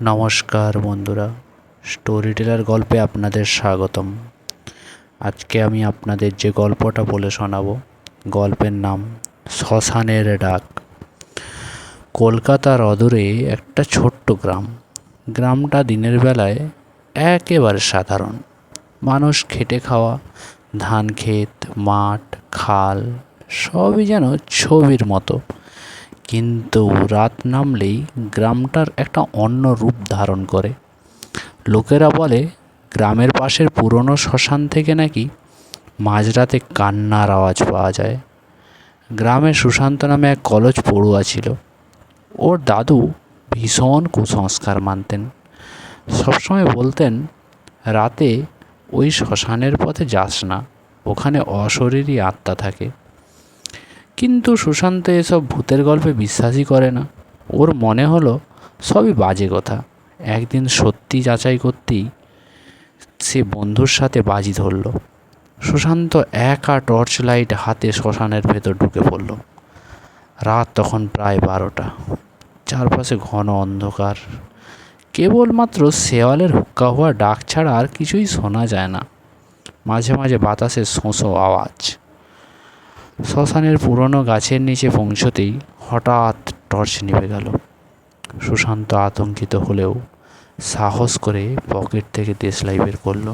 নমস্কার বন্ধুরা, story teller গল্পে আপনাদের স্বাগতম। আজকে আমি আপনাদের যে গল্পটা বলে শোনাবো, গল্পের নাম শ্মশানের ডাক। কলকাতার অদূরে একটা ছোট্ট গ্রাম। গ্রামটা দিনের বেলায় একেবারে সাধারণ। মানুষ খেটে খাওয়া, ধান ক্ষেত, মাঠ, খাল সবই যেন ছবির মতো। কিন্তু রাত নামলেই গ্রামটার একটা অন্য রূপ ধারণ করে। লোকেরা বলে গ্রামের পাশের পুরনো শ্মশান থেকে নাকি মাঝরাতে কান্নার আওয়াজ পাওয়া যায়। গ্রামে সুশান্ত নামে এক কলেজ পড়ুয়া ছিল। ওর দাদু ভীষণ কুসংস্কার মানতেন। সবসময় বলতেন, রাতে ওই শ্মশানের পথে যাস না, ওখানে অশরীরী আত্মা থাকে। কিন্তু সুশান্ত এসব ভূতের গল্পে বিশ্বাসই করে না। ওর মনে হলো সবই বাজে কথা। একদিন সত্যি যাচাই করতেই সে বন্ধুর সাথে বাজি ধরল। সুশান্ত একা টর্চ লাইট হাতে শ্মশানের ভেতর ঢুকে পড়ল। রাত তখন প্রায় 12টা। চারপাশে ঘন অন্ধকার। কেবলমাত্র শেওয়ালের হুক্কা হওয়া ডাক ছাড়া আর কিছুই শোনা যায় না। মাঝে মাঝে বাতাসের শোঁ আওয়াজ। শ্মশানের পুরনো গাছের নিচে পৌঁছতেই হঠাৎ টর্চ নিভে গেল। সুশান্ত আতঙ্কিত হলেও সাহস করে পকেট থেকে দেশলাই বের করলো।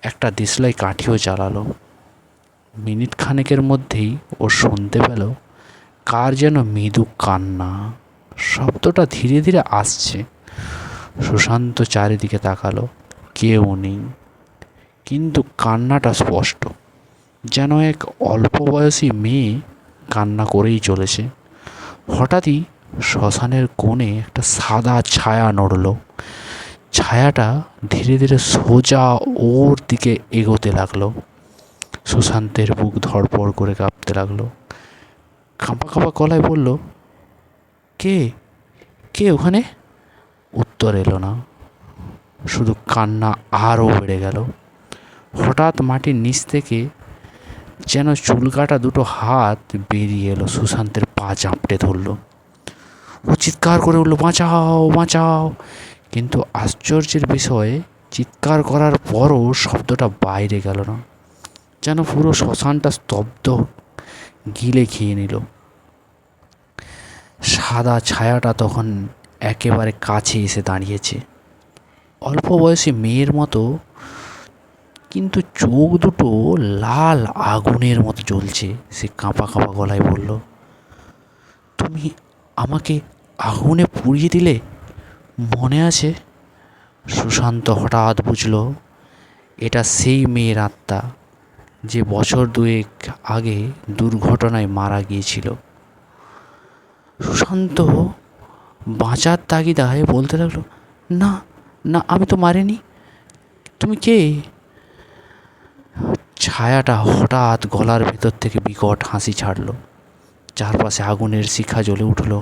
একটা দেশলাই কাঠিও জ্বালালো। মিনিট খানেকের মধ্যেই ও শুনতে পেল কার যেন মৃদু কান্না। শব্দটা ধীরে ধীরে আসছে। সুশান্ত চারিদিকে তাকালো, কেউ নেই, কিন্তু কান্নাটা স্পষ্ট, যেন এক অল্প বয়সী মেয়ে কান্না করেই চলেছে। হঠাৎই শ্মশানের কোণে একটা সাদা ছায়া নড়ল। ছায়াটা ধীরে ধীরে সোজা ওর দিকে এগোতে লাগলো। সুশান্তের বুক ধড়ফড় করে কাঁপতে লাগলো। কাঁপা কাঁপা গলায় বলল, কে কে ওখানে? উত্তর এলো না, শুধু কান্না আরও বেড়ে গেল। হঠাৎ মাটির নিচ থেকে যেন চুলকাটা দুটো হাত বেরিয়ে এলো। সুশান্তের পা চাপটে ধরল। ও চিৎকার করে উঠল, বাঁচাও বাঁচাও! কিন্তু আশ্চর্যের বিষয়ে চিৎকার করার পরও শব্দটা বাইরে গেল না। যেন পুরো শ্মশানটা স্তব্ধ, গিলে খেয়ে নিল। সাদা ছায়াটা তখন একেবারে কাছে এসে দাঁড়িয়েছে, অল্প বয়সী মেয়ের মতো, কিন্তু চোখ দুটো লাল আগুনের মতো জ্বলছে। সে কাঁপা কাঁপা গলায় বলল, তুমি আমাকে আগুনে পুড়িয়ে দিলে, মনে আছে? সুশান্ত হঠাৎ বুঝল এটা সেই মেয়ের আত্মা যে বছর দুয়েক আগে দুর্ঘটনায় মারা গিয়েছিল। সুশান্ত বাঁচার তাগিদায় বলতে লাগলো, না না, আমি তো মারিনি, তুমি কে? ছায়াটা হঠাৎ গলার ভেতর থেকে বিকট হাসি ছাড়ল। চারপাশে আগুনের শিখা জ্বলে উঠল।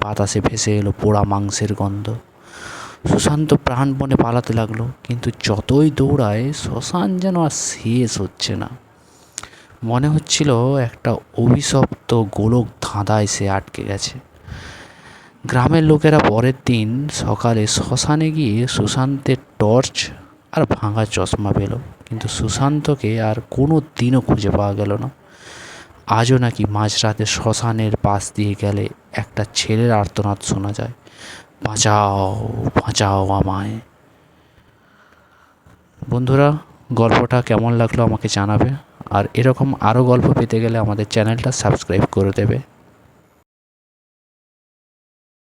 বাতাসে ভেসে এলো পোড়া মাংসের গন্ধ। সুশান্ত প্রাণপণে পালাতে লাগলো, কিন্তু যতই দৌড়ায় শ্মশান যেন আর শেষ হচ্ছে না। মনে হচ্ছিল একটা অভিশপ্ত গোলক ধাঁধায় সে আটকে গেছে। গ্রামের লোকেরা পরের দিন সকালে শ্মশানে গিয়ে সুশান্তের টর্চ আর ভাঙা চশমা পেল, কিন্তু সুশান্তকে আর কোনো দিনও খুঁজে পাওয়া গেল না। আজও নাকি মাঝরাতে শ্মশানের পাশ দিয়ে গেলে একটা ছেলের আর্তনাদ শোনা যায়, বাঁচাও বাঁচাও আমায়। বন্ধুরা, গল্পটা কেমন লাগলো আমাকে জানাবে। আর এরকম আরও গল্প পেতে গেলে আমাদের চ্যানেলটা সাবস্ক্রাইব করে দেবে।